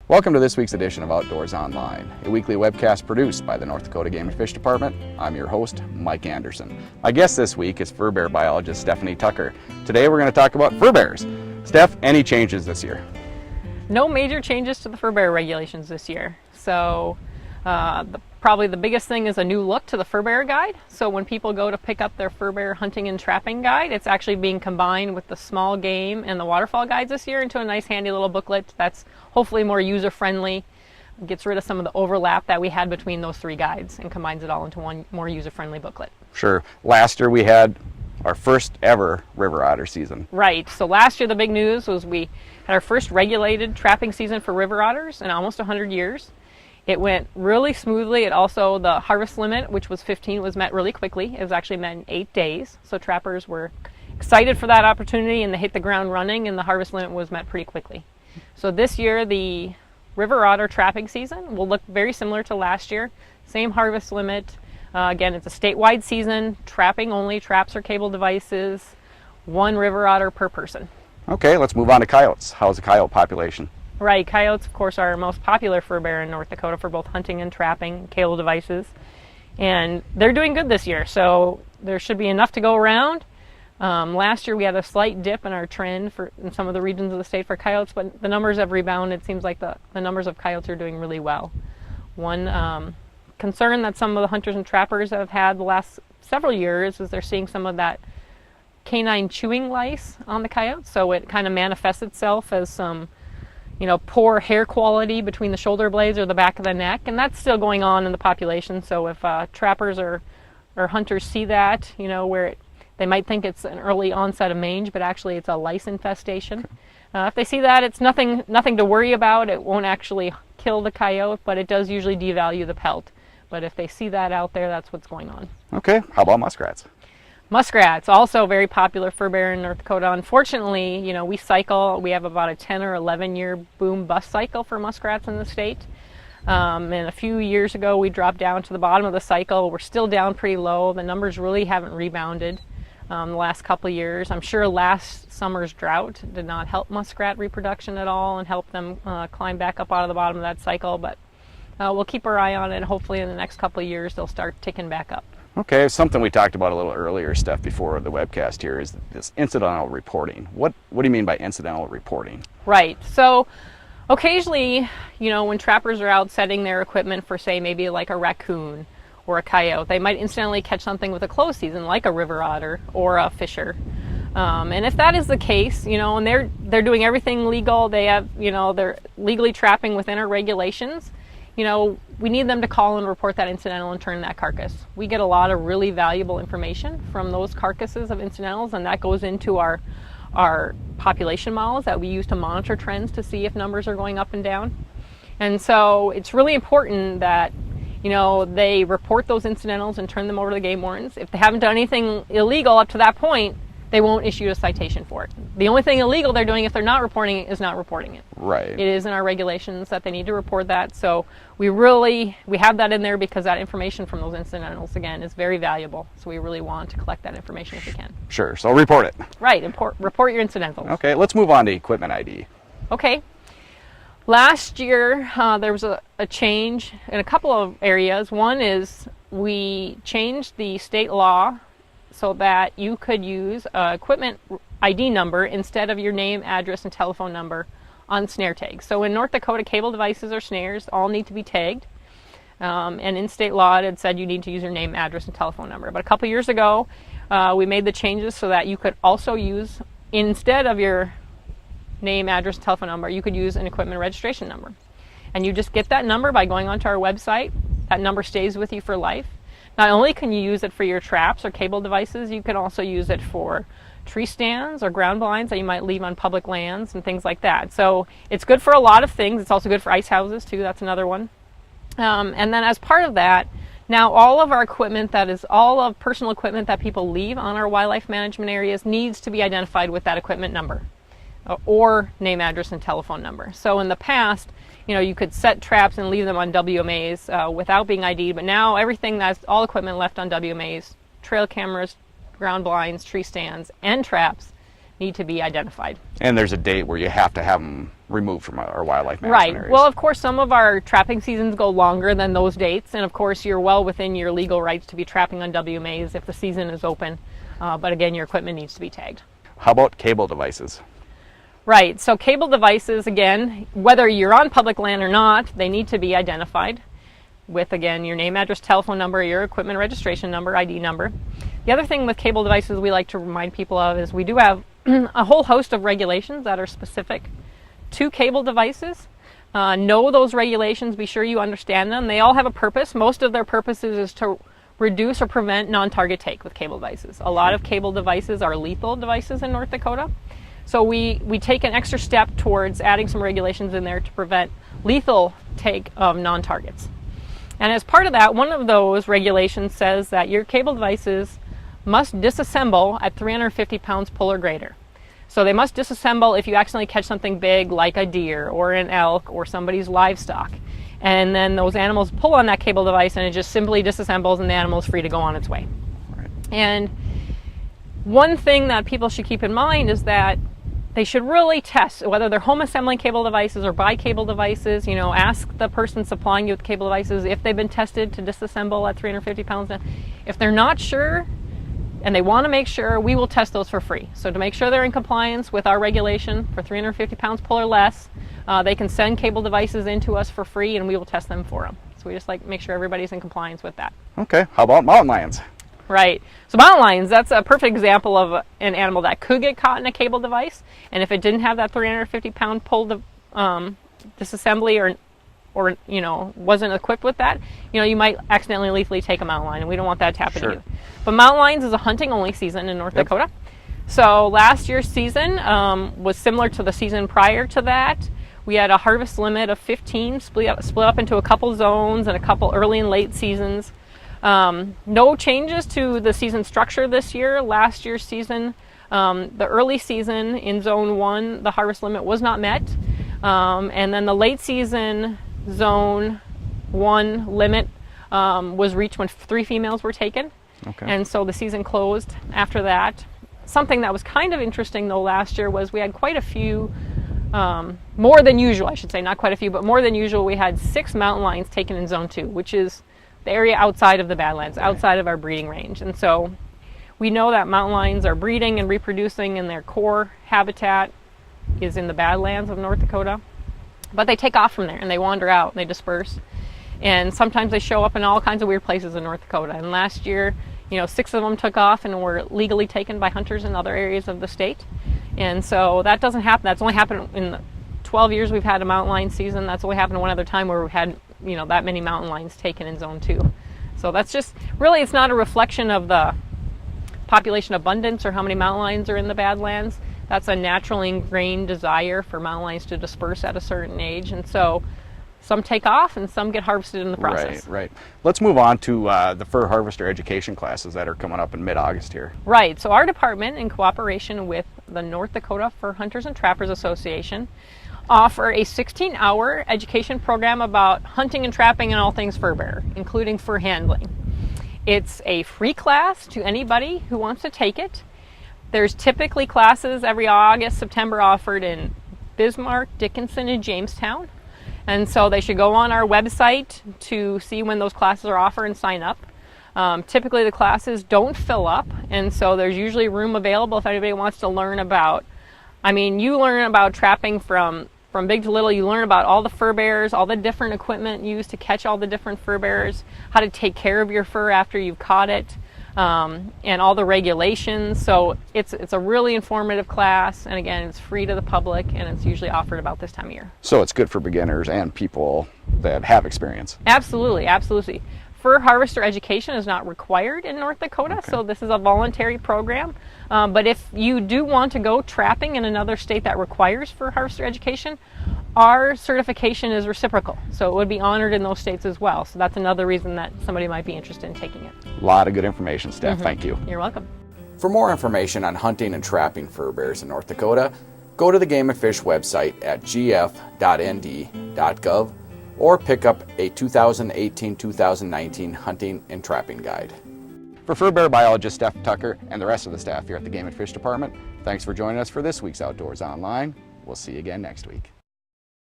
Welcome to this week's edition of Outdoors Online, a weekly webcast produced by the North Dakota Game and Fish Department. I'm your host, Mike Anderson. My guest this week is fur bear biologist Stephanie Tucker. Today we're going to talk about fur bears. Steph, any changes this year? No major changes to the fur bear regulations this year. So probably the biggest thing is a new look to the fur bear guide. So when people go to pick up their fur bear hunting and trapping guide, it's actually being combined with the small game and the waterfowl guides this year into a nice handy little booklet that's hopefully more user-friendly, gets rid of some of the overlap that we had between those three guides and combines it all into one more user-friendly booklet. Sure. Last year we had our first ever river otter season. Right. So last year the big news was we had our first regulated trapping season for river otters in almost 100 years. It went really smoothly. It also, the harvest limit, which was 15, was met really quickly. It was actually met in 8 days. So trappers were excited for that opportunity and they hit the ground running, and the harvest limit was met pretty quickly. So this year, the river otter trapping season will look very similar to last year. Same harvest limit. Again, it's a statewide season, trapping only, traps or cable devices, 1 river otter per person. Okay, let's move on to coyotes. How's the coyote population? Right, coyotes, of course, are our most popular fur bear in North Dakota for both hunting and trapping, cable devices. And they're doing good this year, so there should be enough to go around. Last year we had a slight dip in our trend in some of the regions of the state for coyotes, but the numbers have rebounded. It seems like the numbers of coyotes are doing really well. One concern that some of the hunters and trappers have had the last several years is they're seeing some of that canine chewing lice on the coyotes, so it kind of manifests itself as some poor hair quality between the shoulder blades or the back of the neck, and that's still going on in the population. So if trappers or hunters see that, where they might think it's an early onset of mange, but actually it's a lice infestation. If they see that, it's nothing to worry about. It won't actually kill the coyote, but it does usually devalue the pelt. But if they see that out there, that's what's going on. Okay, how about muskrats? Muskrats, also very popular fur bear in North Dakota. Unfortunately, we have about a 10 or 11 year boom bust cycle for muskrats in the state. And a few years ago we dropped down to the bottom of the cycle. We're still down pretty low. The numbers really haven't rebounded the last couple of years. I'm sure last summer's drought did not help muskrat reproduction at all and help them climb back up out of the bottom of that cycle, but we'll keep our eye on it. Hopefully in the next couple of years they'll start ticking back up. Okay, something we talked about a little earlier, Steph, before the webcast here is this incidental reporting. What do you mean by incidental reporting? Right. So occasionally, when trappers are out setting their equipment for, say, maybe like a raccoon or a coyote, they might incidentally catch something with a closed season, like a river otter or a fisher. And if that is the case, and they're doing everything legal, they have, they're legally trapping within our regulations, we need them to call and report that incidental and turn that carcass. We get a lot of really valuable information from those carcasses of incidentals, and that goes into our population models that we use to monitor trends to see if numbers are going up and down. And so it's really important that they report those incidentals and turn them over to the game wardens. If they haven't done anything illegal up to that point, they won't issue a citation for it. The only thing illegal they're doing if they're not reporting it is not reporting it. Right. It is in our regulations that they need to report that. So we have that in there because that information from those incidentals, again, is very valuable. So we really want to collect that information if we can. Sure. So report it. Right. Report your incidentals. Okay. Let's move on to equipment ID. Okay. Last year, there was a change in a couple of areas. One is we changed the state law so that you could use an equipment ID number instead of your name, address, and telephone number on snare tags. So in North Dakota, cable devices or snares all need to be tagged. And in state law, it had said you need to use your name, address, and telephone number. But a couple years ago, we made the changes so that you could also use, instead of your name, address, and telephone number, you could use an equipment registration number. And you just get that number by going onto our website. That number stays with you for life. Not only can you use it for your traps or cable devices, you can also use it for tree stands or ground blinds that you might leave on public lands and things like that. So it's good for a lot of things. It's also good for ice houses too. That's another one. And then as part of that, now all of our equipment, that is all of personal equipment that people leave on our wildlife management areas, needs to be identified with that equipment number or name, address, and telephone number. So in the past, you could set traps and leave them on WMAs without being ID'd, but now all equipment left on WMAs, trail cameras, ground blinds, tree stands, and traps need to be identified. And there's a date where you have to have them removed from our wildlife management Right. areas. Well, of course, some of our trapping seasons go longer than those dates, and of course, you're well within your legal rights to be trapping on WMAs if the season is open. But again, your equipment needs to be tagged. How about cable devices? Right. So cable devices, again, whether you're on public land or not, they need to be identified with, again, your name, address, telephone number, your equipment registration number, ID number. The other thing with cable devices we like to remind people of is we do have a whole host of regulations that are specific to cable devices. Know those regulations, be sure you understand them. They all have a purpose. Most of their purposes is to reduce or prevent non-target take with cable devices. A lot of cable devices are lethal devices in North Dakota. So we take an extra step towards adding some regulations in there to prevent lethal take of non-targets. And as part of that, one of those regulations says that your cable devices must disassemble at 350 pounds pull or greater. So they must disassemble if you accidentally catch something big like a deer or an elk or somebody's livestock. And then those animals pull on that cable device and it just simply disassembles and the animal is free to go on its way. Right. And one thing that people should keep in mind is that they should really test whether they're home assembling cable devices or buy cable devices. Ask the person supplying you with cable devices if they've been tested to disassemble at 350 pounds. If they're not sure and they want to make sure, we will test those for free. So to make sure they're in compliance with our regulation for 350 pounds pull or less, they can send cable devices into us for free and we will test them for them. So we just make sure everybody's in compliance with that. Okay, how about mountain lions? Right. So mountain lions, that's a perfect example of an animal that could get caught in a cable device. And if it didn't have that 350 pound pull disassembly or wasn't equipped with that, you might accidentally lethally take a mountain lion, and we don't want that to happen to you. But mountain lions is a hunting only season in North Dakota. So last year's season was similar to the season prior to that. We had a harvest limit of 15, split up into a couple zones and a couple early and late seasons. No changes to the season structure this year. Last year's season, the early season in Zone 1, the harvest limit was not met. And then the late season Zone 1 limit was reached when 3 females were taken. Okay. And so the season closed after that. Something that was kind of interesting though last year was we had quite a few, more than usual I should say, not quite a few, but more than usual, we had 6 mountain lions taken in Zone 2, which is the area outside of the Badlands, outside of our breeding range. And so we know that mountain lions are breeding and reproducing and their core habitat is in the Badlands of North Dakota. But they take off from there and they wander out and they disperse. And sometimes they show up in all kinds of weird places in North Dakota. And last year, 6 of them took off and were legally taken by hunters in other areas of the state. And so that doesn't happen. That's only happened in the 12 years we've had a mountain lion season. That's only happened one other time where we've had that many mountain lions taken in Zone 2. So that's just, really, it's not a reflection of the population abundance or how many mountain lions are in the Badlands. That's a naturally ingrained desire for mountain lions to disperse at a certain age. And so some take off and some get harvested in the process. Right. Let's move on to the fur harvester education classes that are coming up in mid-August here. Right. So our department, in cooperation with the North Dakota Fur Hunters and Trappers Association, offer a 16-hour education program about hunting and trapping and all things furbearer, including fur handling. It's a free class to anybody who wants to take it. There's typically classes every August, September offered in Bismarck, Dickinson, and Jamestown. And so they should go on our website to see when those classes are offered and sign up. Typically the classes don't fill up, and so there's usually room available if anybody wants to learn about, you learn about trapping from big to little. You learn about all the furbearers, all the different equipment used to catch all the different furbearers, how to take care of your fur after you've caught it, and all the regulations. So it's a really informative class, and again, it's free to the public, and it's usually offered about this time of year. So it's good for beginners and people that have experience. Absolutely. Fur harvester education is not required in North Dakota, so this is a voluntary program. But if you do want to go trapping in another state that requires fur harvester education, our certification is reciprocal. So it would be honored in those states as well. So that's another reason that somebody might be interested in taking it. A lot of good information, Steph. Thank you. You're welcome. For more information on hunting and trapping furbearers in North Dakota, go to the Game and Fish website at gf.nd.gov or pick up a 2018-2019 hunting and trapping guide. For fur bear biologist Steph Tucker and the rest of the staff here at the Game and Fish Department, Thanks for joining us for this week's Outdoors Online. We'll see you again next week.